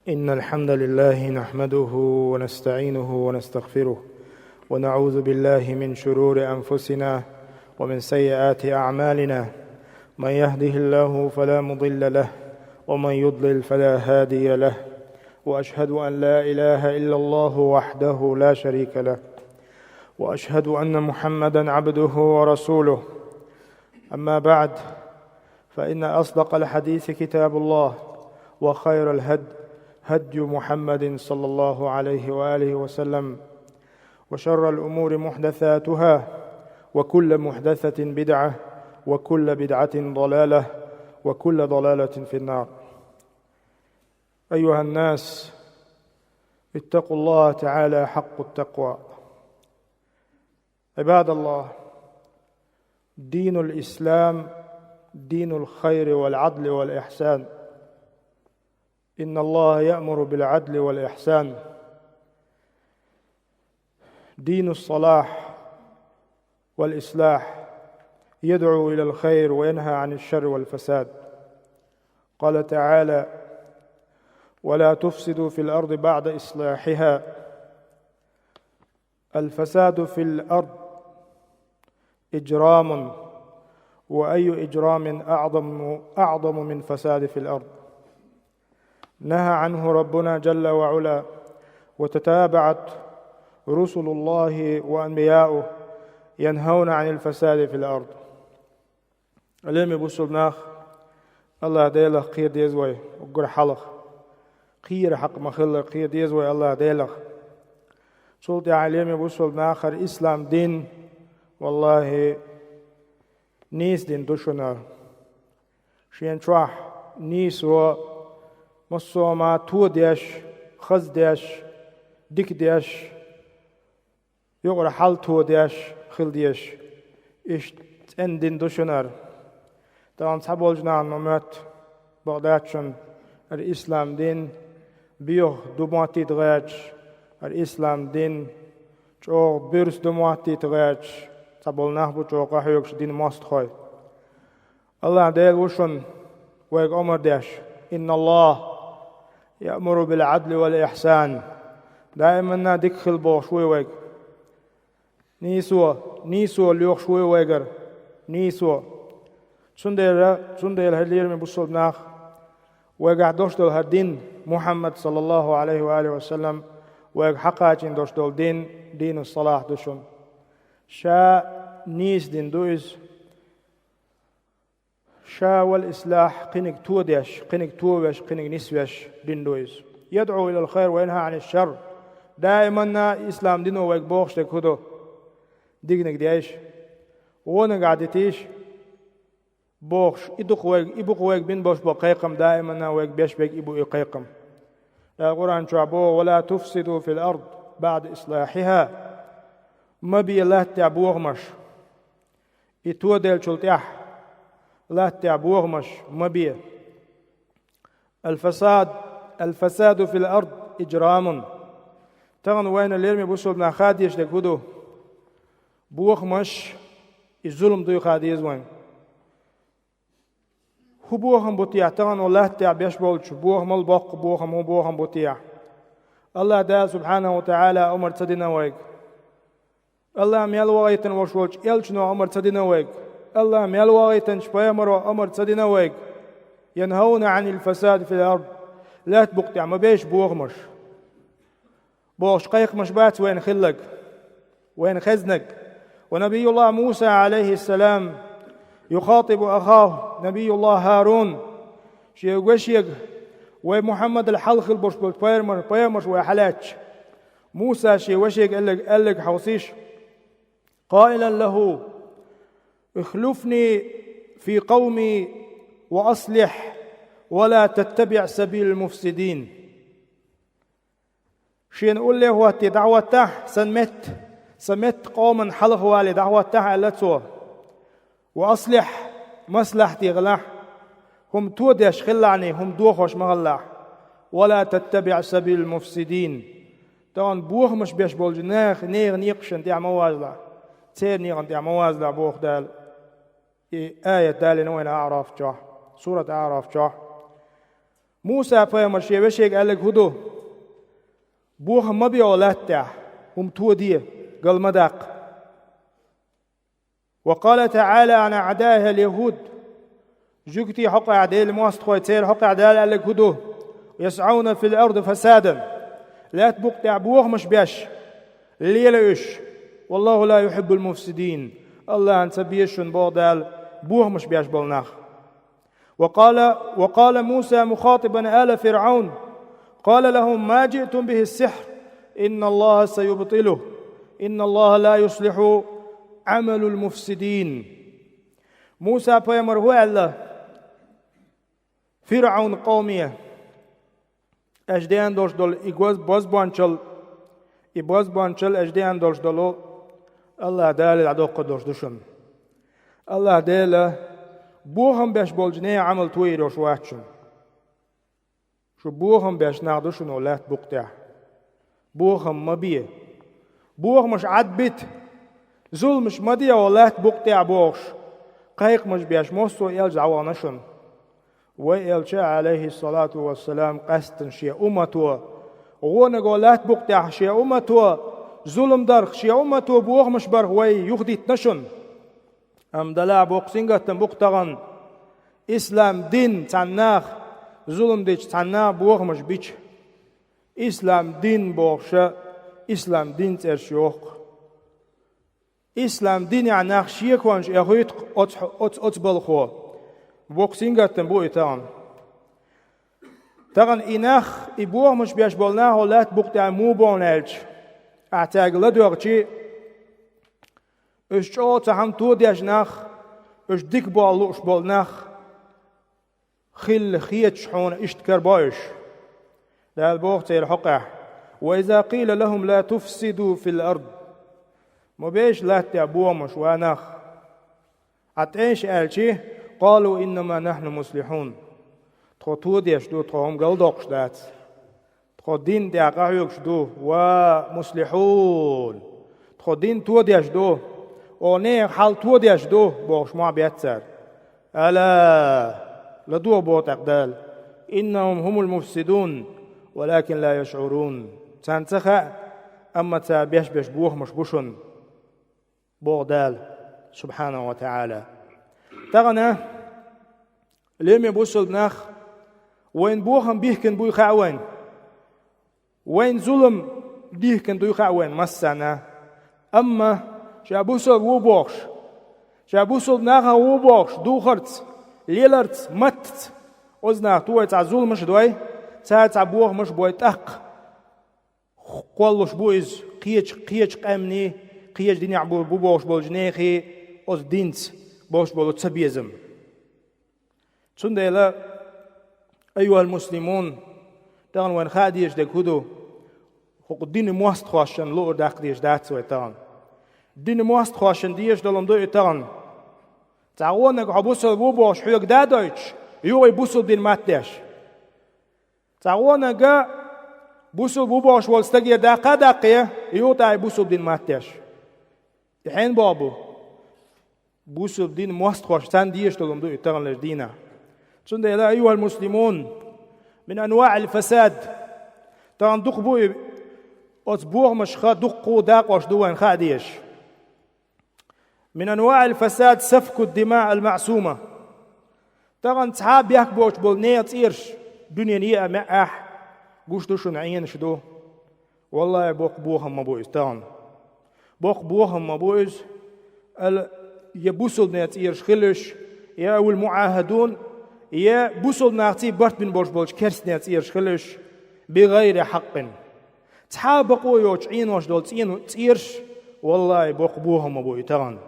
إن الحمد لله نحمده ونستعينه ونستغفره ونعوذ بالله من شرور أنفسنا ومن سيئات أعمالنا. من يهده الله فلا مضل له ومن يضلل فلا هادي له، وأشهد أن لا إله إلا الله وحده لا شريك له، وأشهد أن محمدًا عبده ورسوله. أما بعد، فإن أصدق الحديث كتاب الله، وخير هدي محمد صلى الله عليه وآله وسلم، وشر الأمور محدثاتها، وكل محدثة بدعة، وكل بدعة ضلالة، وكل ضلالة في النار. أيها الناس، اتقوا الله تعالى حق التقوى. عباد الله، دين الإسلام دين الخير والعدل والإحسان. إن الله يأمر بالعدل والإحسان. دين الصلاح والإصلاح، يدعو إلى الخير وينهى عن الشر والفساد. قال تعالى: ولا تفسدوا في الأرض بعد إصلاحها. الفساد في الأرض إجرام، وأي إجرام أعظم من فساد في الأرض. نهى عنه ربنا جل وعلا، وتتابعت رسل الله وأنبياؤه ينهون عن الفساد في الأرض. اليوم بوصلناخ الله ديلخ قير ديزوي وقر حلخ قير حق مخلق قير ديزوي الله ديلخ صلت عليم بوصلناخ الإسلام دين والله نيس دين دوشنا شين شواح نيس و مصوما تو ديش خز ديش ديك ديش يقرأ حال تو ديش خل ديش إيش تندين دوشنار. طبعا صحابول جنان نمت بغدادشن الإسلام دين بيوه دمواتي تغيج. الإسلام دين جو بيرس دمواتي تغيج. صحابول نحبو جو قاحيوكش دين ماست خوي. الله ديل وشن ويق عمر ديش: إن الله يأمر بالعدل والإحسان. دائما ديكخل بو شوي ويق نيسو ليوخ شوي ويقر نيسو سندير هدير من بصل ناخ ويقع دوشتل هدين محمد صلى الله عليه وآله وسلم ويقع حقاچين دوشتل دين الصلاح دوشن شا نيس دين دويز شا والإصلاح قنق توديش قنق توبش قنق نسوش دين دويز. يدعو إلى الخير وينهى عن الشر. دائما إسلام دينه ويق بوخش تكودو ديقنق ديش ونق عدتيش بوخش إبوخ ويق بين بوش بقيقم. دائما ويق بيش بيق إبو إقيقم. القرآن شعبه: ولا تفسدوا في الأرض بعد إصلاحها. ما بي الله تعبوه مش إتو ديل شلتيح لا تعبوه مش ما بي. الفساد في الأرض إجرام. تغن وين الليرمي بوصلنا خاديش لكودو بوخ مش الظلم دو خاديز وين هو بوخم بطيع. تغن والله تعبيش بولش بوخم البق بوخم هو بوخم بطيع. الله دا سبحانه وتعالى أمر تدينا ويك. الله ميال واغيتن وشولش إلشنو أمر تدينا ويك. الله ميال واغيتن شبايمر أمر تدينا ويك. ينهون عن الفساد في الأرض. لا تبقتع ما بيش بوغمش بوغش قيق مش بات وين خلق وين خزنك. ونبي الله موسى عليه السلام يخاطب أخاه نبي الله هارون شيء وشيق ومحمد الحلخ البوش بيرمر وحلاتش موسى شيء وشيق قال لك حوصيش قائلا له: اخلفني في قومي وأصلح ولا تتبع سبيل المفسدين. شين نقول له هو دعوة تح سمت قوما حلق والي دعوة تح ألتسوا وأصلح مصلحتي غلح هم تودش خلعني هم دوخش مغلح ولا تتبع سبيل المفسدين. طبعا بوخ مش بيش بولجناخ نيغ نيقشن تيع موازلع تير نيغ تيع موازلع بوخ دال آية دال نوين أعراف جاه سورة أعراف جاه موسى پیامبر شیوشیگ الگ هدو بوه ما بی اولاد تاع تو دي قال مداق. وقال تعالى عن أعدائها اليهود جوكتي حق أعداء المواست خويتير حق أعداء الك هدو يسعون في الأرض فسادا لا تبقى تعبوه مش بيش الليلة يش والله لا يحب المفسدين الله أن تبيشن بودال بوه مش بيش بالناخ. وقال موسى مخاطبا آل فرعون قال لهم ما جئتم به السحر إن الله سيبطله إن الله لا يصلح عمل المفسدين. موسى پیامبر هو الله فرعون قومية اجديان دوش دول إغوز باز بانشل اجديان دوش دولو الله دال العدوق دوش دوشن الله دال بوهم باش بولجنيه عمل توي روش واتشن شو بوهم باش ناخدوشن ولات بوقتاع بوهم مبيه بوهم مش عدبت ظلم مش مدية ولات بوقتاع بوش قايق مش بيش موسو يلجع وانشن ويلشا عليه الصلاة والسلام قستن شيء أمتو ونقول لات بوقتاع شيء أمتو ظلم درخ شيء أمتو بوغ مش بر وي يخديت نشن أم دلا بوق سنغتن بوقتغن إسلام دين تناخ ظلم ديش تناخ بوغ مش بيش إسلام دين بوغش إسلام دين ترشيوق إسلام دين يعني شيء وانش يغيت أتبلخو بوق سنغتن بو إتان تغن إناخ إبوغ مش بيش بولناه ولات بوقتاع مو بونالج أعتاق لدوغشي اشتو تهم تو ديجناخ اش ديك بالوش بالناخ خل خيت شحون اشتكر بايش لا البوغ تير حقه وإذا قيل لهم لا تفسدوا في الأرض ما بيش لا تعبوا مش واناخ عتايش قالشي قالوا إنما نحن مصلحون تخو تو ديش دو تخو هم قلدوقش دات تخو دين دي عقايوكش دو ومصلحون تخو دين تو ديش دو ونير حال تو ديش دو بوش ما بيتسر ألا لدو بوت أقدال إنهم هم المفسدون ولكن لا يشعرون تنتخى أما تابيش بيش بوه مش بوشن بوغدال سبحانه وتعالى تغنى لم يبوصل بناخ وين بوهم بيهكن بوي خاوين وين ظلم ديهكن دوي خاوين مسانا أما شابوسل وبوخش شابوسل ناخا وبوخش دوخرت ليلرت مت أزنا توي تعزول مش دوي تعبوه مش بوي تق قولش بويز قيش قامني قيش ديني عبور بوبوش بولجنيخي أز دينت بوش بولو تسبيزم تسنديلا أيها المسلمون تغن وين خاديش دك هدو حق الدين موست خواشن لو داق ديش دات سوي تغن دين موست خواشن ديش دلم دو تغن تعاونك عبوسل بوبوش حيوك دادوش يوي بوسل دين ماتداش تعاونك بوسل بوبوش والستجي داقا داقية يوتا بوسل دين ماتداش الحين بابو بوسل دين موست خوش تان ديش دلم دو تغن لجدينا سند يا أيها المسلمون من أنواع الفساد تغن دقبو أصبوغ مش خا دقو داق وش دوين خاديش من أنواع الفساد سفك الدماء المعصومة تغن تحاب يحكبوش بولنية تيرش دنيا نيئة معاح قوش دوشن عين شدو والله بوق بوهم مبويز تغن بوق بوهم مبويز يبوسل نية تيرش خلش يا أول المعاهدون يا بوسل ناعتي برت بن بوش كرس نية تيرش خلش بغير حق تحاب قويوش عين وش دول تيرش والله بوق بوهم مبوي تغن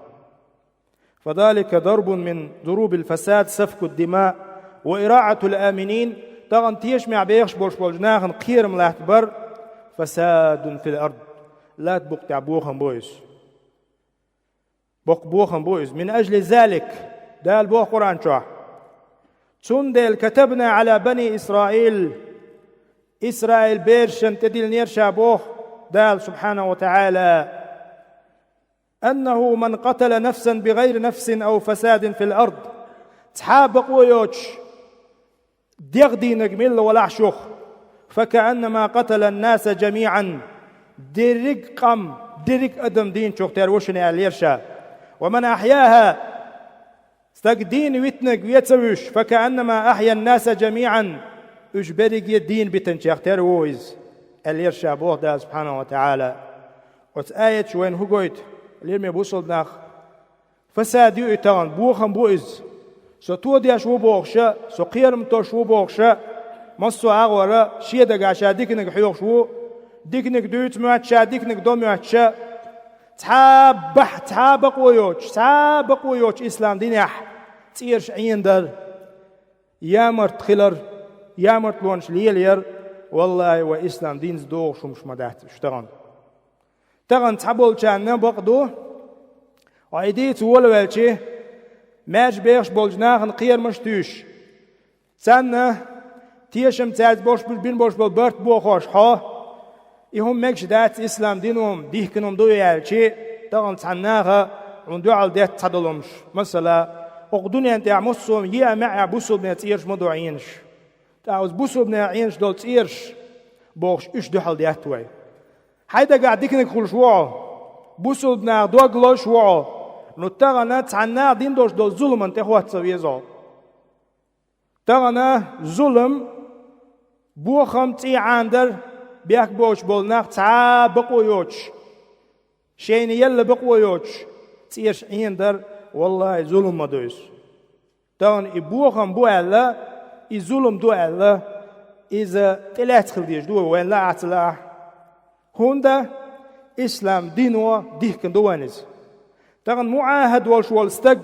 فذلك ضرب من ضروب الفساد سفك الدماء وإراعة الآمنين تغن تيش مع بيخش بولجناغن قير ملاحت بر فساد في الأرض لا تبقى تعبوخن بويس بوخن بويس من أجل ذلك دال بوخ قرآن شوح تندل كتبنا على بني إسرائيل بيرشن تدل نيرشا بوخ دال سبحانه وتعالى أنه من قتل نفسا بغير نفس أو فساد في الأرض تحاب قويوش ديغ دينك مل ولا شوخ فكأنما قتل الناس جميعا ديرك قم ديرك أدم دين شوخ تروشني اليرشا ومن أحياها استقدين ويتنك ويتسوش فكأنما أحيا الناس جميعا أجبرك يدين بتنشيخ ترويز اليرشا بوه سبحانه وتعالى وتآية وين هو قويت ليرمي بوصل ناخ فساد يؤتان بوخم بوئز سو تو ديا شو بوخشا سو قيرم تو شو بوخشا مصو أغورا شيدك عشا ديكنك حيوخ شو ديكنك دوت مواتشا ديكنك دو مواتشا تحابق ويوش إسلام دينيح تيرش عيندر يامرت خلر يامرت لونش ليلير والله وإسلام دين زدوغ شمش مدات اشتغن تغن تحبول كان نبقدو وعيديت ولا والشي ماش بيخش بولجناخن قير مشتوش سنة تيشم تاز بوش بين بوش بالبرت بوخوش ها يهم مكش دات إسلام دينهم ديهكنهم دو يالشي تغن تعناها وندو على دات تدلمش مثلا اقدوني انت عمصهم يا معي بوصل بنا تيرش مدو عينش تعوز بوصل بنا عينش دول تيرش بوخش اش دو حال ديات توي حيدا قاعد ديكنك خلش وعو بوصل بنا دو قلوش وعو نتغنى تعناها دين دوش دول ظلم انت اخوات سويزو تغنى ظلم بوخم تي عاندر بيك بوش بولناق تا بقويوش شين يلا بقويوش تيرش عندر والله ظلم مدوس تغن إبوخم بو ألا ظلم دو ألا إذا تلات خلديش دو وين لا أتلا هوندا إسلام دينوا ديكن دوانيز تغن معاهد والش والستق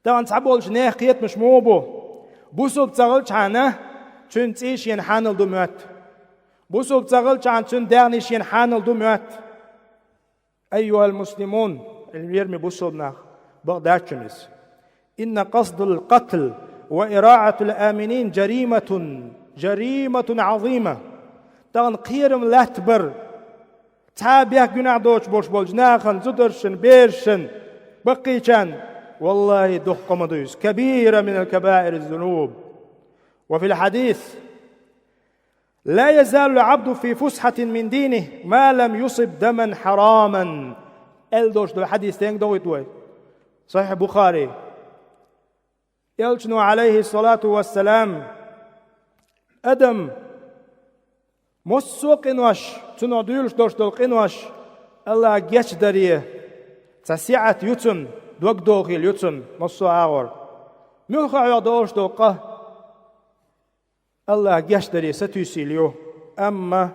تغن تعبولش ناقيت مش موبو بوصل تغلش عنه چون تيش ينحانل دو موت بوصل تغلش عن چون دارنيش ينحانل دو موت أيها المسلمون الميرمي بوصل ناخ بغداتشنس إن قصد القتل وإراعة الآمنين جريمة عظيمة تغن قيرم لاتبر تابيك جناح دوش بوش بولجناخن زدرشن بيرشن بقيشن والله دق مدوس كبيرة من الكبائر الذنوب وفي الحديث لا يزال العبد في فسحة من دينه ما لم يصب دما حراما الدوش دو الحديث تين دويتوي صحيح بخاري يلجنو عليه الصلاة والسلام أدم مصو قنوش تنو ديولش دوش دول قنوش الله جيش داريه تسيعة يتن دوك دوغيل يتن مصو آغور ملخع يدوش دوقه الله جيش داريه ستوسيليو أما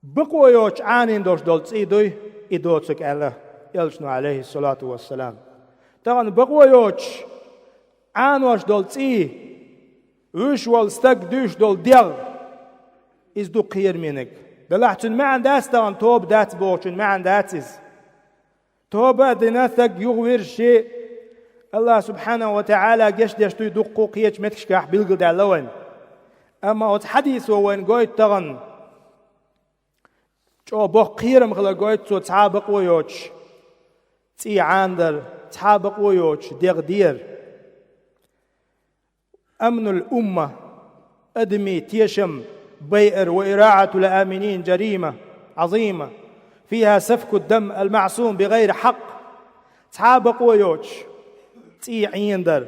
بقويوش عانين دوش دول تسيدوي إدوتك الله يلجنو عليه الصلاة والسلام طبعا بقويوش عانوش دول تسي وش والستك دوش دول ديغ إز دو قير منك دلعتن ما عنداس طبعا توب دات بوشن ما عنداتز توبة ديناثك يغوير شيء الله سبحانه وتعالى جش ديشتو يدقو قيش متكشكاح بيلقل دالوين أما وتحديث وين قويت طبعا جو بو قيرم خلا قويت سو تعابق ويوش تي عاندر تعابق ويوش ديغ دير أمن الأمة أدمي تيشم بيئر وإراعة الآمنين جريمة عظيمة فيها سفك الدم المعصوم بغير حق تعابق ويوش تي عيندر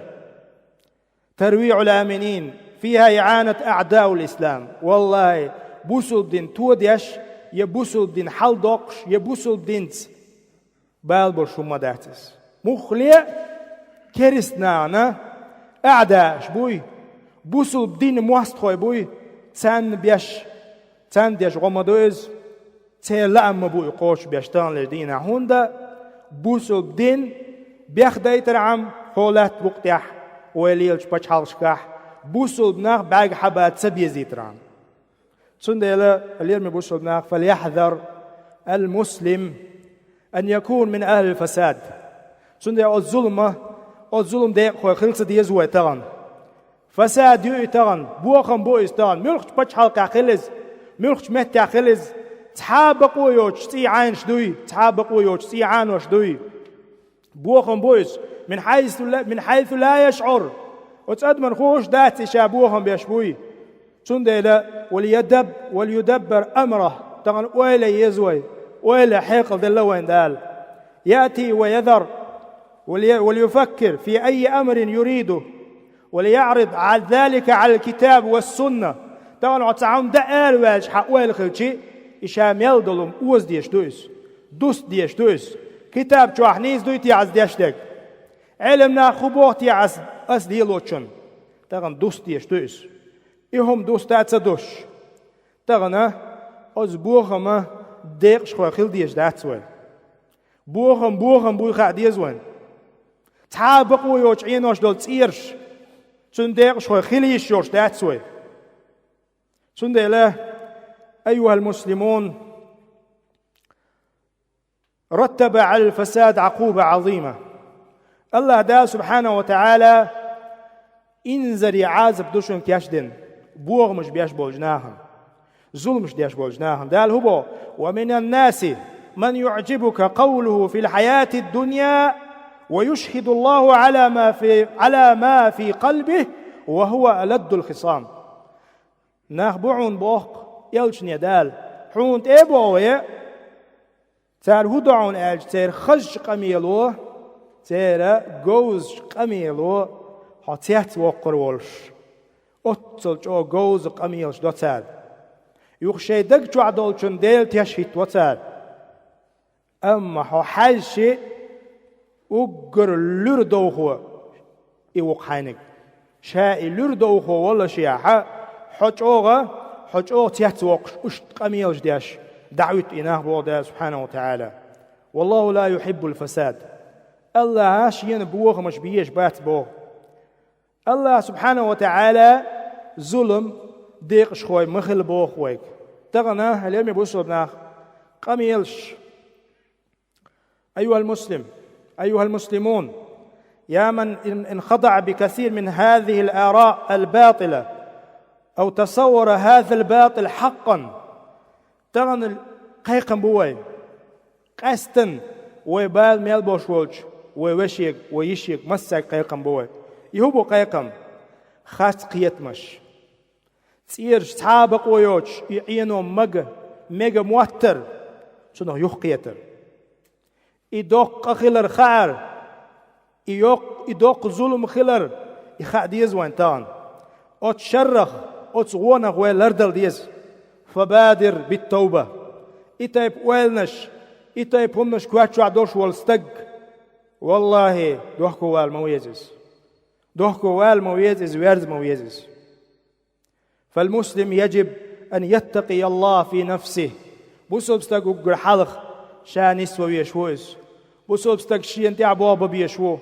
ترويع الآمنين فيها إعانة أعداء الإسلام والله بوسل دين توديش يبوسل دين حل دوقش يبوسل دين بالبر شما داتس مخلية كريستنا أعداش بوي بوسل دين موست خوي بوي تان بيش تان ديش غمدوز تيلا أما بوي قوش بيشتان لدينا هوندا بوسل دين بيخ دايتر عم خولات بقتيح ويليلش بچالشكاح بوسل بناخ باق حبات سبيزيت رام سنديلا اليرمي بوسل بناخ فليحذر المسلم أن يكون من أهل الفساد سنديلا الظلم ديق خوي خلص ديزوه تغن فساد يؤي تغن بوخم بوئس تغن ملخش بچالقا خلز ملخش مهتع خلز تحابق ويوش تي عانش دوي تحابق ويوش تي عانوش دوي بوخم بوئس من حيث لا يشعر وتصد من خوش دات شابوهم بيشبوي تندل وليدبر أمره تغن ويلا يزوي ويلا حيقل دلوين دال يأتي ويذر وليفكر في أي أمر يريده وليعرض على ذلك على الكتاب والسنة تغن عطعون دقال واج حقوال خلشي إشام يلدلهم أوز ديش دوس كتاب جوحنيز دويتي عز ديشتك علمنا خبوتي عز أس ديلوچن تغن دوس ديش إهم دوستات سدوش تغن أز بوغم ديقش خواه خيل ديش داتسوين بوغم بوغا ديزوين تعابقوا يوش عينوش دول تسيرش تون ديقش خواه خيليش يوش داتسوين تون ديلا أيها المسلمون رتب على الفساد عقوبة عظيمة الله دا سبحانه وتعالى إنزري عازب دوشن كيشدن بوغ مش بيش بولجناهم ظلم مش بيش بولجناهم دال هو ومن الناس من يعجبك قوله في الحياة الدنيا ويشهد الله على ما في قلبه وهو ألد الخصام نخبعون بوق يلشن يدال حونت إبوه تار هدعون أج تار خج قميلو تار جوز قميلو هاتيت وقر ولش أتصل جو جوز قميلش دوتار يخشي دق جو عدولشن ديل تشهيت وتار أما هو حاجة أجر لردوه يوق حينك شاء لردوه ولا شيء حجوغ تيت وقش أشت قميلش ديش دعوت إناه بوضع سبحانه وتعالى والله لا يحب الفساد الله عاشين بوغ مش بيش بات بوغ الله سبحانه وتعالى ظلم ديق شخوي مخل بوغ ويك تغنى اليوم يبوصل بناخ قميلش أيها المسلمون يا من انخضع بكثير من هذه الآراء الباطلة أو تصور هذا الباطل حقا تغن قيقم بوي قاستن ويبال ميل بوشوج ويوشيك ويشيك مساك قيقم بوي يهبو قيقم خاص قيتمش تسير تعابق ويوج يعينو ميغا موتر شنو يخ قيتر يدوق خلر خار يدوق ظلم خلر يخا ديز وانتان او تشرخ او تغونغ ويلردل ديز فبادر بالتوبة إتايب ويلنش إتايب همنش كواتشو عدوش والستق والله دوحكو والمويزز ويرز مويزز فالمسلم يجب أن يتقي الله في نفسه بوسو بستقو قرحلخ شان يسوى ويشوز بوسو بستق شيئن تعبوابا بيشوه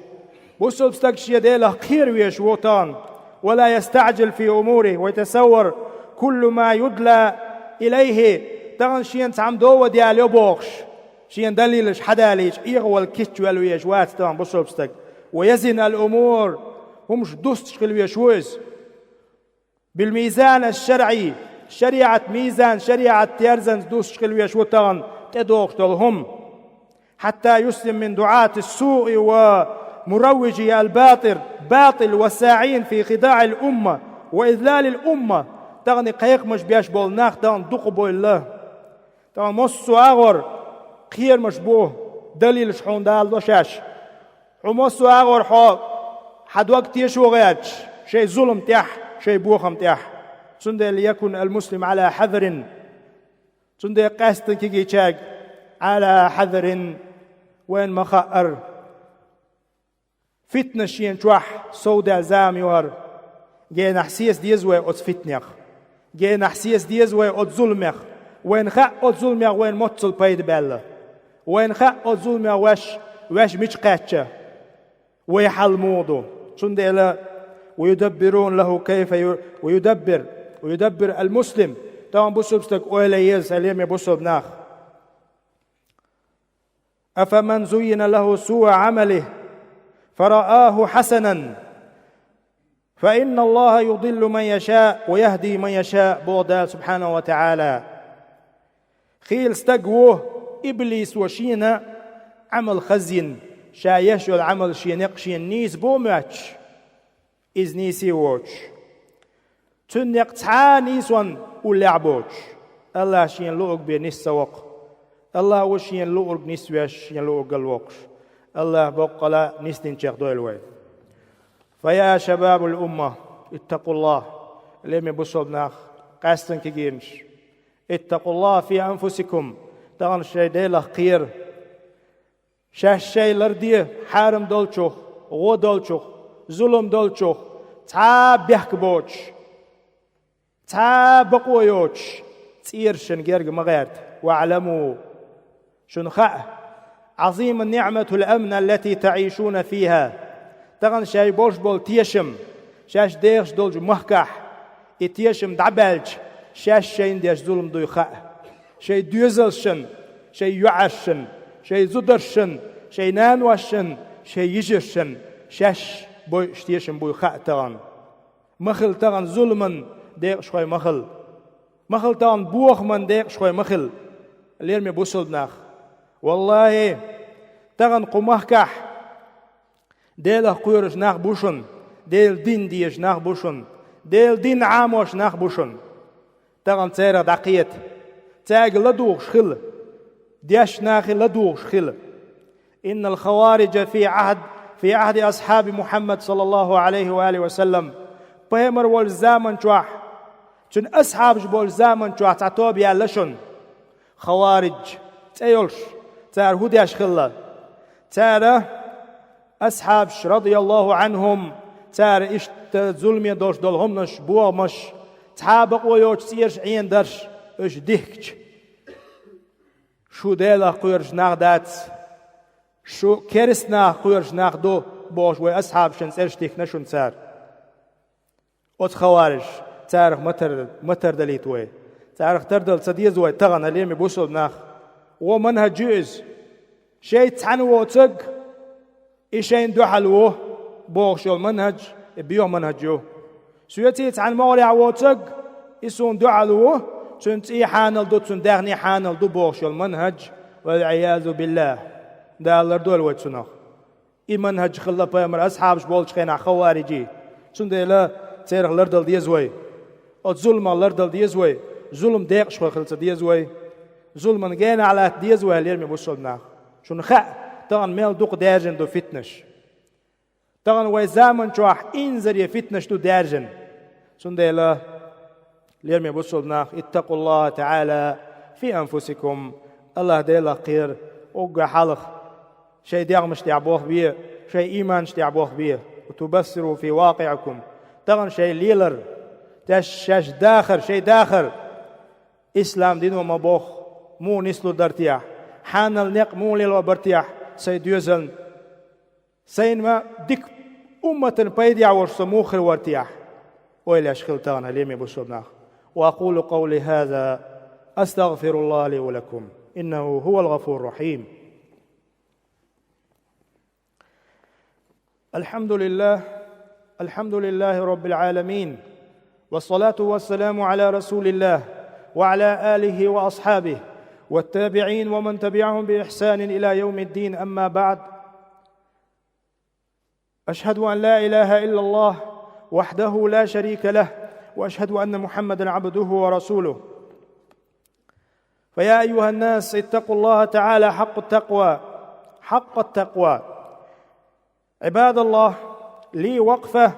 بوسو بستق شيئن ديله خير ويشوه تان ولا يستعجل في أموره ويتصور كل ما يدلى إليه تغن شين تعم دوة ديال يبوغش شين دليلش حداليش إيغوال كيتش والويجوات تغن بصوبستك ويزن الأمور همش دوستش خلويشوز بالميزان الشرعي شريعة ميزان شريعة تيرزن دوستش خلويشو تغن تدوغش دولهم حتى يسلم من دعاة السوء ومروجي باطل والساعين في خداع الأمة وإذلال الأمة تغني قيق مش بيش بولناخ تغن دقبو الله تغن مصو آغر خير مشبوه دليل شحون دال دوشاش ومصو آغر حد وقت يشو غياتش شيء ظلم تيح شيء بوخم تيح سنده ليكن المسلم على حذر سنده قاستن كي تشاق على حذر وين مخأر فتنة شين توح سودا زام يوهر جاي نحسيس ديزوي أو فتنيخ جاي نحسيس ديزوي أو ظلميخ وين خاء أو ظلميخ وين متصل بايد بالله وين خاء أو ظلميخ واش مش قاتشة ويحل موضو سنده ويدبرون له كيف ويدبر المسلم طبعا بصوا بستك أوليز اليوم يبصوا بناخ أفمن زين له سوء عمله فرآه حسنا فإن الله يضل من يشاء ويهدي من يشاء بوضع سبحانه وتعالى خيل استقوه إبليس وشينا عمل خزين شايشو العمل شينق شين نيس بوماتش إزنيسي ووش تنق تعاني سون ولعبوش الله شين لوق بنس سوق الله وشين لوق نسوش شين لوق الوقش الله بقلا نستن شيخ دويلوي فيا شباب الأمة اتقوا الله لم يبصلنا قاستن كجينش اتقوا الله في أنفسكم تغن شيء ديلا خير شاش شيء لرديه حارم دولشوخ غو دولشوخ ظلم دولشوخ تا بيحك بوش تا بقويوش تيرشن جرج مغيرت واعلموا شنخاء عظيم النعمة الأمن التي تعيشون فيها تغن شاي بوش بول تيشم شاش ديرش دولج محكح اتيشم دعبالج شاش شاين ديش ظلم دويخاء شاي دوزلشن شاي يعشن شاي زدرشن شاي نانوشن شاي يجرشن شاش بوي شتيشم بويخاء تغن مخل تغن ظلمن ديق شوي مخل تغن بوخ من ديق شوي مخل اللي بوصل بناخ والله تغن قمحكح ديل قيرش ناخ بوشن ديل دين ديش ناخ بوشن ديل دين عاموش ناخ بوشن تغن تيرا دقيت تاق لدوغ شخل ديش ناخي لدوغ شخل إن الخوارج في عهد أصحاب محمد صلى الله عليه وآله وسلم بيمر والزامن شواح چون أصحاب جبول زامن شواح تعتوب يالشن خوارج تيولش تار هديش خلا تار أصحاب رضي الله عنهم تار إشت ظلمي دوش دولهم نش بوا مش تحابق ويوش سيرش عين درش إش ديكش شو ديلا قيرش ناغدات شو كرسنا قيرش ناغدو بوش وأصحاب شن سيرش ديك نشون تار أت خوارج تارخ متر دليت وي تارخ تردل صديز وي تغن اليمي بوصل ناخ ومنهج جيز شيء تعنو وتق إيشين دوحلوه بوغشو المنهج بيو منهجو سويتي تعن مولع وتق إسون دوحلوه تنت إي حانل دو تندغني حانل دو بوغشو المنهج والعياذ بالله دالر دول ويتسنخ إي منهج خلا بيامر أصحابش بولش خينا خوارجي تنديلا تيرخ لردل ديزوي أو ظلم لردل ديزوي ظلم ديق شوي خلص ديزوي ظلم جينا على ديزوي اللي بوصلنا شون خا طبعا ميل دوق دارجن دو فتنش طبعا وي زامن شواح انزر يفتنش دو دارجن شون ديلا اللي بوصلنا اتقوا الله تعالى في أنفسكم الله ديلا خير اوغا حلق شيء ديغمش تعبوه بيه شيء إيمانش تعبوه بيه وتبصروا في واقعكم طبعا شيء ليلر تشاش داخر شيء داخر إسلام دين ومبوخ مو نسلو درتياح حان النق مو ليلو برتياح سيديوزن سين ما ديك أمة بيديع ورسموخر ورتياح وإلى أشخل تغنى ليمي بسرناخ وأقول قولي هذا أستغفر الله لي ولكم إنه هو الغفور الرحيم الحمد لله رب العالمين والصلاة والسلام على رسول الله وعلى آله وأصحابه والتابعين ومن تبعهم بإحسان إلى يوم الدين أما بعد أشهد أن لا إله إلا الله وحده لا شريك له وأشهد أن محمدًا عبده ورسوله فيا أيها الناس اتقوا الله تعالى حق التقوى عباد الله لي وقفة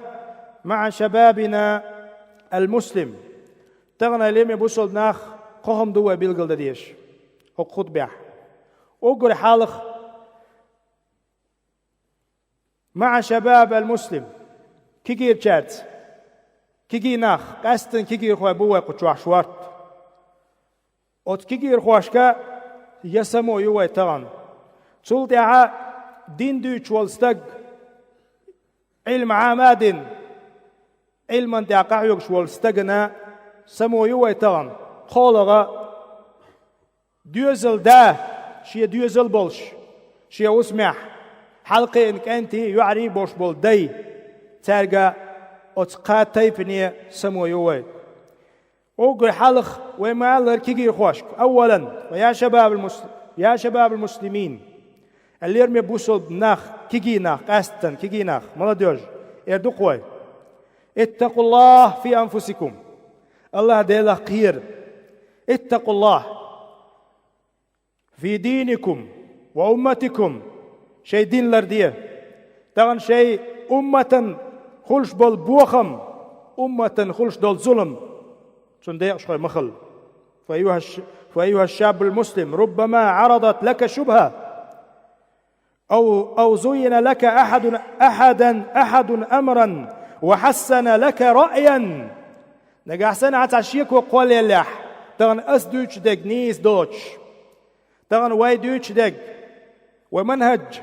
مع شبابنا المسلم تغنى ليمي بوصل ناخ قهم دوا بيلقل ديش خد بيح أقول حالخ مع شباب المسلم كيكير شات كيكي ناخ قاستن كيكير خواه بوا قطوح شوارت أوت كيكير خواشكا يسمو يوي تغن تولتها دين دوش والستق علم عامادن علما دعقاعيك شوال استغنى سمو يوي تغن خولغا ديوزل دا شيا ديوزل بولش شيا وسمح حلقة انك انت يعري بوش بول دي تارغا اتقات تايبني سمو يوي اوغر حلق وما لركيجي خوشك اولا يا شباب المسلمين اللي يرمي بوصل ناخ كيجي ناخ قاستن كيجي ناخ молодежь اردقوي اتقوا الله في أنفسكم. الله ديلا خير. اتقوا الله في دينكم وأمتكم. شيء دين لرديه تغن شيء أمة خلش بول بوخم، أمة خلش دول ظلم صنديق شوي مخل. فأيها الشاب المسلم، ربما عرضت لك شبهة أو زين لك أحد أمرا وحسن لك رأيا. نجح سنة عتشيك وقول يلح تغن أسدوش دق نيس دوش تغن ويدوش دق ومنهج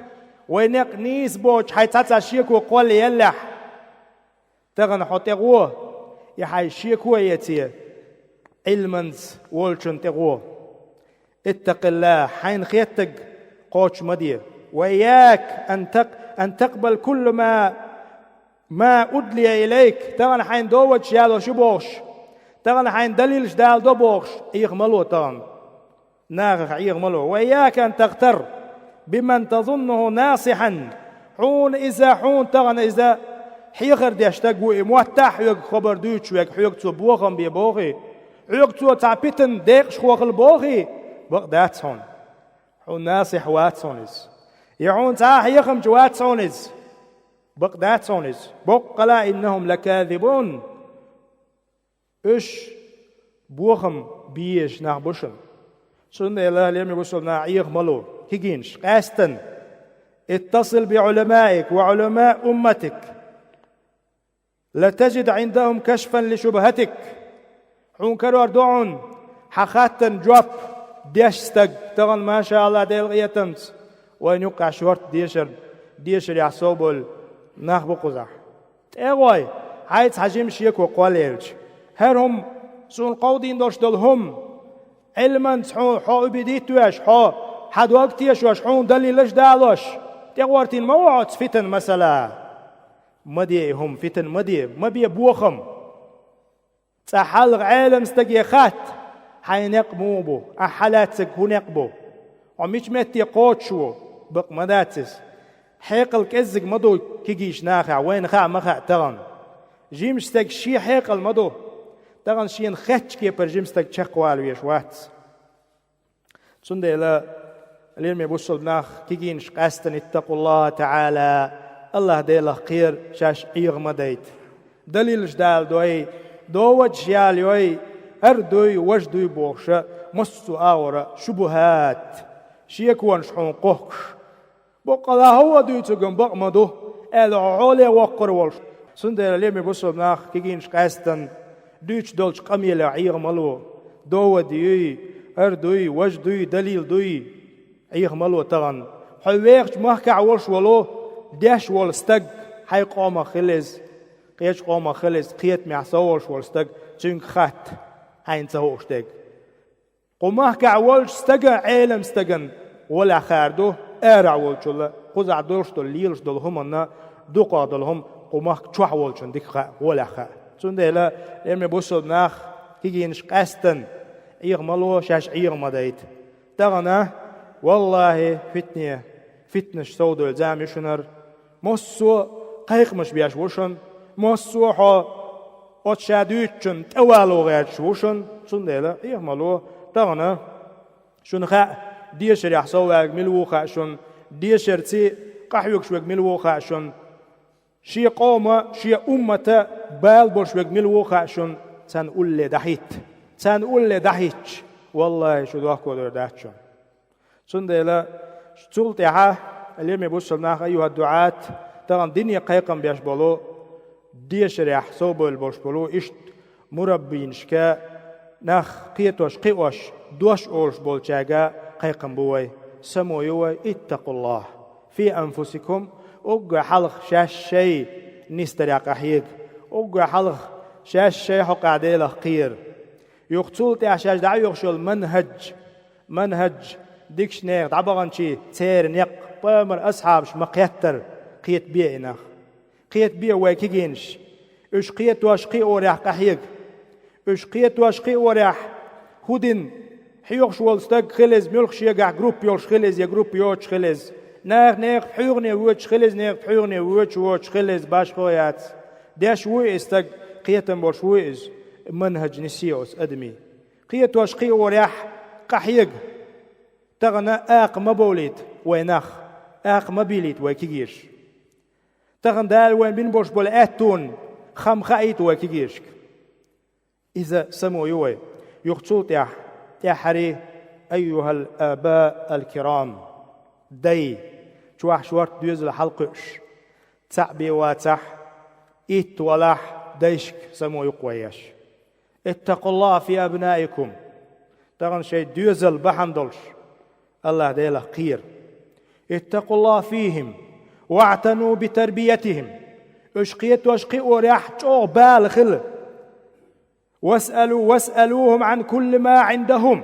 وينق نيس بوش حيتعشيك وقول يلح تغن حطيقوه يحيشيك ويتيه علمنز والشن تغوه. اتق الله حين خيتك قوش مدير. وإياك أن تقبل كل ما أدلي إليك. تغن حين دوج يالو شبوش تغن حين دليل جدال دوبوش يغملو تغن ناغخ يغملو. وإياك أن تغتر بمن تظنه ناصحا حون إذا حون تغن إذا حيخر ديشتاق موتح يق خبر دوش ويق حيق تبوغم بيبوغي حيق تو تعبيتن ديقش خوخ البوغي بق داتسون حون ناصح واتسونيز يعون تاح يخم جواتسونيز بق داتسونيز بق قلا إنهم لكاذبون إش بوغم بيش نعبوشن سنة الله ليم يبوصل نعيغ ملو هيجينش قاستن اتصل بعلمائك وعلماء أمتك لتجد عندهم كشفا لشبهتك. حون كرور دعون حخاتن جواب ديشتق تغن ما شاء الله ديل غيتمت وين يقع شورت ديشر يحصوبل نخبو قزح تأغوي عايز حجيم شيك وقواليلج هرهم سون قودين دوش دلهم علما حو بديتوش حو حد وقتيش وش حون دليلش دالوش تأغوارتين موعد فتن مثلا مدي هم فتن مدي مبي بوخم تحلق عالم استقيخات حينقمو بو أحلاتك هنقبو ومش متي قوتشو بق مداتس حيقل كزق مدو كيجيش ناخع وين خع مخع تغن جيمستك شي حيقل مدو تغن شين خاتش كيبر جيمستك تشقوال ويش وات سنده إلا اليوم يبوصل بناخ كيجينش قاستن اتقوا الله تعالى. الله ديلا خير شاش إيغ مديت دليل جدال دوي دوج شيال يوي أردوي وجدوي بوخش مستو آورا شبهات شيكوان شحون قوكش بقلا هو دوي تقن بقمدو العولي وقر والش سنده ليم يبصل بناخ كيجينش قاستن دوش دولش قميلة عيغ ملو دو ديوي أردوي وجدوي دليل دوي عيغ ملو تغن حويخش محكع والش ولو داش والستق حي قوم خلز قيش قوم خلز قيت معصورش والستق تشنك خات هاي نسهوش تق قومه كعولش استقى عالم استقن ولا خاردو ارع والشلا قزع دولش دول ليلش دول هم دوقا دولهم قومه تشوح والشن ديك خا ولا خا سنده لا يمي بوصل ناخ كيجينش قاستن عيغ ملو شاش عيغ مدايت تغنى والله فتنش سودو الزام يشنر موسو قيق مش بياش وشن موسو حو أتشادوتشن توالو غيرش وشن سنده لا عيغ ملو تغنى شن خا ديشر يحصوك ملو خا شن ديشر تي قحيوك شوك ملو خا شن شي قومة شي أمة بال بوشوك ملو خا شن تنقول لي دحيت والله شو دوحكو دور دحتشن سنده لا شتولتها اليوم يبوصلنا أيها الدعاة تغن دنيا قيقم بيش بولو ديشر يحصوبو البوش بولو إشت مربين شكا نخ قيتوش قيوش دوش أولش بولشاقا قيقم بوي سمو يوي اتقوا الله في أنفسكم أقع حلق شاش شي نستريق أحيق أقع حلق شاش شي حق عديله قير يقتلت عشاش دعو يغشو منهج ديكش نيق دعبغان شي تير نيق بامر أصحابش مقيتر قيت بيه نخ قيت بيه ويكيجينش إش قيت واشقي أوريح قحيق إش قيت واشقي أوريح هودين حيوغش والستاق خلز ميلخش يقع جروب يولش خلز يا جروب يوش خلز نيق حيوغني ووش خلز نيق حيوغني ووش خلز باش خويات داش ويستق قيتم بوش ويز منهج نسيوس أدمي قيتوش قي وريح قحيق تغنى آق مبوليت وينخ آق مبيليت ويكيجيش تغن دال وين بين بوش بول آتون خم خايت ويكيجيش إذا سمو يوي يخطو تحري أيها الآباء الكرام داي جواح شوارت دوز الحلقش تعبي واتح إيت ولح دايشك سمو يقويش اتقوا الله في أبنائكم تغن شيء دوز البحندلش الله ديله قير اتقوا الله فيهم واعتنوا بتربيتهم اشقيت واشقي وريح جو بالخل واسألوهم عن كل ما عندهم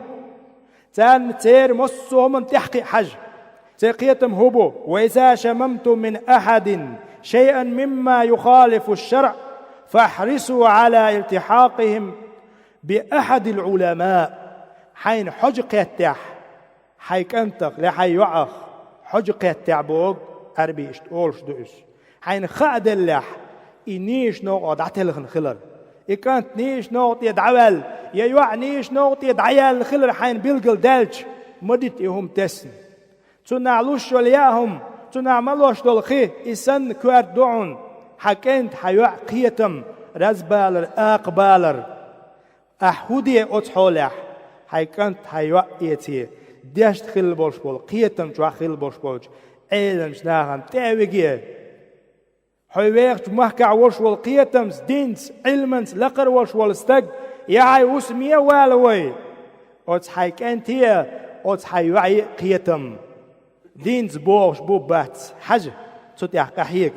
تان تير مصهم تحقي حج تقيتم هبو وإذا شممتم من أحد شيئا مما يخالف الشرع فاحرصوا على التحاقهم بأحد العلماء حين حجق يتح حيك أنتق لحي يعخ حجق يتعبوغ عربي اشتقولش دوش حين خعد اللح إنيش نوقع دعتلخن خلال إكانت نيش نوقع يدعوال يوع نيش نوقع يدعيال خلال حين بيلقل دالج مدت إهم تسن تنعلوش ولياهم تنعملوش دولخي إسان كوار دعون حكينت حيوع قيتم رزبالر أقبالر أحودي أتحولح حكينت حيوع إيتي داشت خيل بولش بول قيتم جوا خيل بولش بولش علم شناغم تاويجي حيويغ محكع وش والقيتمس دينس علمنس لقر وش والستق يعي وسمية والوي أتس حكينت هي أتس حيوعي قيتم دينس بوش بوبات حاجة تتيح كحيك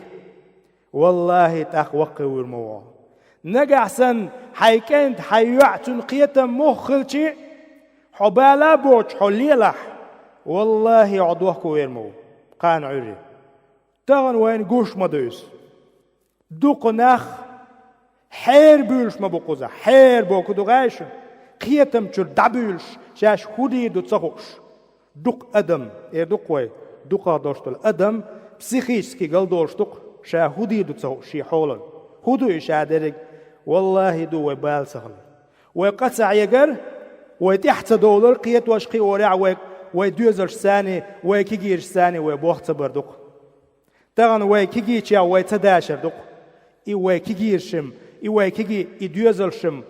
والله تاخوقي ورموا نقعسن حيكنت حيوعتن قيتم مخلشي حبالا بوش حليلح والله عضوك ويرمو قان عري تغن وين قوش مدوس دوق نخ حير بيلش مبوقوزا حير بوكو دوغاش قيتم تشر دابيلش شاش خودي دو تصخوش دوق أدم دوق وي دوق دوشتل أدم بسيخيشكي قلدوش دوق شاهودي دو تصخوش شي حولن هدو إشادرك والله دو وبال سهل وقطع يقر وتحت دولار قيت واشقي ورع ويدوزر ثاني ويكيجير ثاني ويبوخت بردق تغن ويكيجيتشا ويتداشر دق إي ويكيجير شم إي ويكيجي يدوزر شم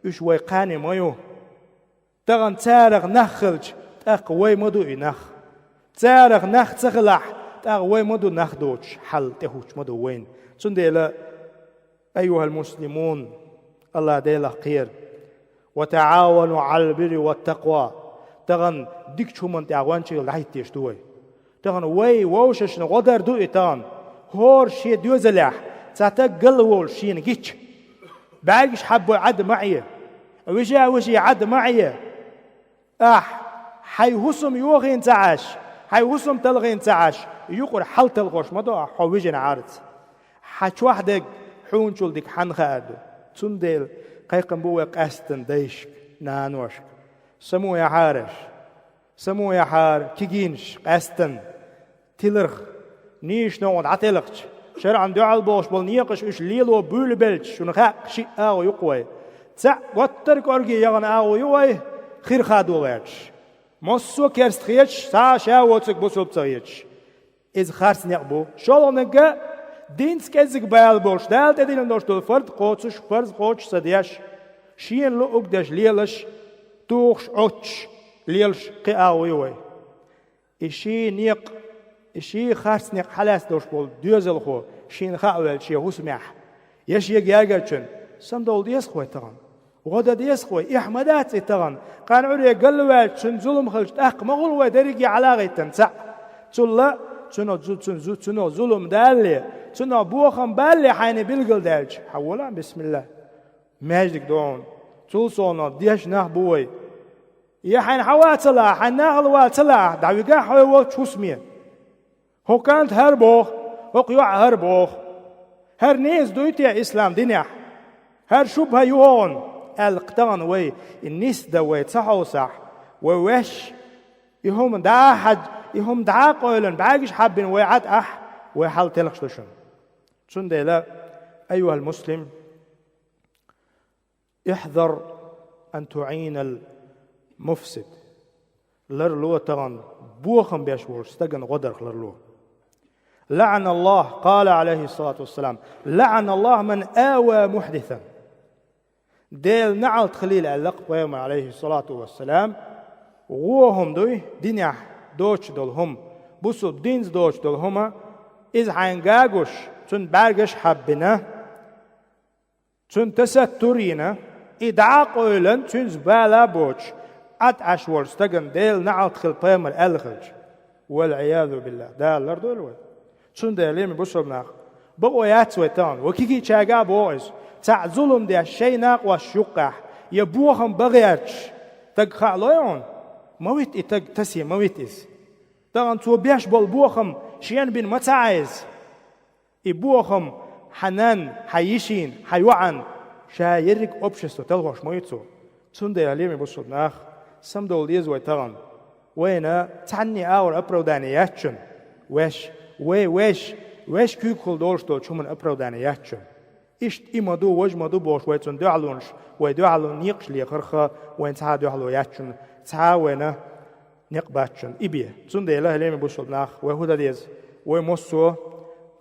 إيش ويقاني مايو تغن تارغ نخلج تاق ويمدو إنخ تارغ نخ تغلح تاق ويمدو نخدوش حل تهوش مدو وين سنديلا أيها المسلمون الله ديلا خير وتعاونوا على البر والتقوى تغن ديك شو من تعاون شيء لحيت تشتوي تغن وي ووشش نقدر دو إتان هور شيء دوزلح تتقل وول شيء نجيش باقيش حبوا عد معي وجا عد معي حيوسم يوغين تعاش حيوسم تلغين تعاش يقر حل تلغوش مدو حوجن عارض حش وحدك حون شول ديك حنخادو تندل قيقن بوه قاستن ديش نانوشك سمو يا حارش سمو يا حار كيجينش قاستن تلرخ نيش نوعد عتلقش شرعا دعا البوش بل نيقش اش ليلو بول بلش شنخاق شيء آغو يقوي تسع واترك أرقي يغن آغو يوي خير خادو غيرش مصو كيرست خيش سا شاوتك بوسو بتغيش إذ خارس نقبو شولو نقا دينس كزك بيال بولش دال تدين دوش دول فرد قوتش فرد قوتش سديش شين لو اقدش ليلش توخش عوتش ليلش قاو يوي إشي نيق إشي خارس نيق حلاس دوش بول دوزل خو شين خاول شي هسمح يش يجاجرشن سندول ديس خوي تغن وغدا ديس خوي إحمدات تغن قان عري قلوات شن ظلم خلش أق مغول ودرجي علاقة تنسع تلا تنو ظلم دالي تنو بوخم بالي حين بيلقل دالج حولا بسم الله ماجدك دون تلصونا ديش نه بوي يا حين حواتلا حين ناغل واتلا دعويقا حوات شو اسميه هو كانت هربوخ هو قيوع هربوخ هر نيز دويتي إسلام دينيح هر شبه يهون القطان وي النيس دوي صح وصح ووش يهم دا حد يهم دا قولن باقيش حابين ويعد ويحال تلقش لشن شون ديلا أيها المسلم، احذر أن تعين المفسد. لرلو تغن بوخم بيشور استغن غدر لرلو. لعن الله، قال عليه الصلاة والسلام: لعن الله من آوى محدثا. ديل نعلت خليل علق بيوم عليه الصلاة والسلام وهم دوي دنيا دوش دولهم بوسو دينز دوش دولهما إذ حينقاقوش تن برقش حبنا تن تستورينا إدعاق أولن تن زبالا بوش أتعش ورستغن ديل نعلت خل بيوم الألخج والعياذ بالله. دال لردول تن ديلين بوسو بناخ بقوا ياتسويتان وكيكي تشاقا بوئز تاع ظلم دي الشيناق والشقح يبوهم بغيرش تقخع ليون مويت إتق تسي مويتيز تغن تو بيش بالبوهم شيان بين متعايز يبوهم حنان حيشين حيوعن شايرك أبشستو تلغوش مويتسو تسون يليمي بوصو ناخ سمدول ديز ويتغن وينا تعني آور أبرودانياتشن ويش كيكول دولشتو چومن أبرودانياتشن إشت إمدو وجمدو بوش ويتون دعلونش ويدعلون نيقش ليقرخا وين تعا دعلو ياتشن تعا وينا نقباتشن إبيه تون دي الله ليمي بوصو ناخ ويهودا ديز ويموسو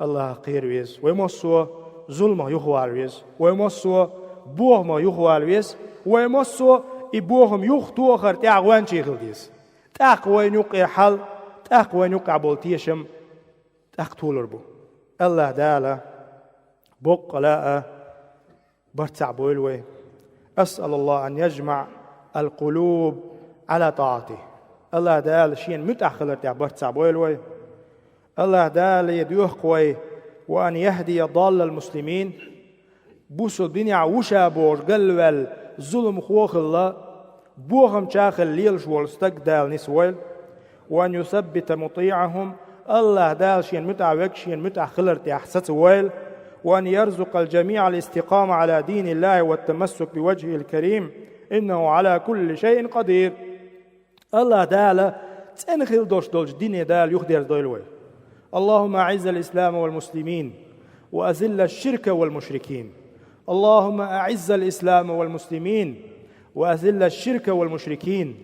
الله قير ويز ويموسو ظلمه يخوار ويز ويموسو بوهما يخوار ويز ويموسو إبوهم يختوخر تاقوان شيخل ديز تاقوان يقع حل تاقوان يقع بولتيشم تاقتولر بو الله دالا بق لا برتع بولوي. أسأل الله أن يجمع القلوب على طاعته. الله دال شين متأخر تاع برتع بولوي. الله دال يدوه قوي وأن يهدي ضال المسلمين. بوسو الدنيا وشا بور قلوال ظلم خوخ الله بوهم شاخل ليلش والستقدال نسويل وأن يثبت مطيعهم. الله دال شين متعوك شين متأخر تاع ستويل وأن يرزق الجميع الاستقامة على دين الله والتمسك بوجهه الكريم إنه على كل شيء قدير. الله دال تنخل دوش دولج دين دال يخدر دولوي. اللهم أعز الإسلام والمسلمين وأذل الشرك والمشركين. اللهم أعز الإسلام والمسلمين وأذل الشرك والمشركين.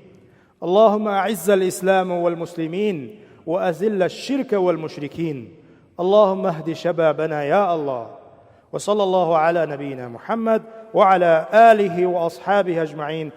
اللهم أعز الإسلام والمسلمين وأذل الشرك والمشركين. اللهم اهد شبابنا يا الله. وصلى الله على نبينا محمد وعلى آله وأصحابه أجمعين.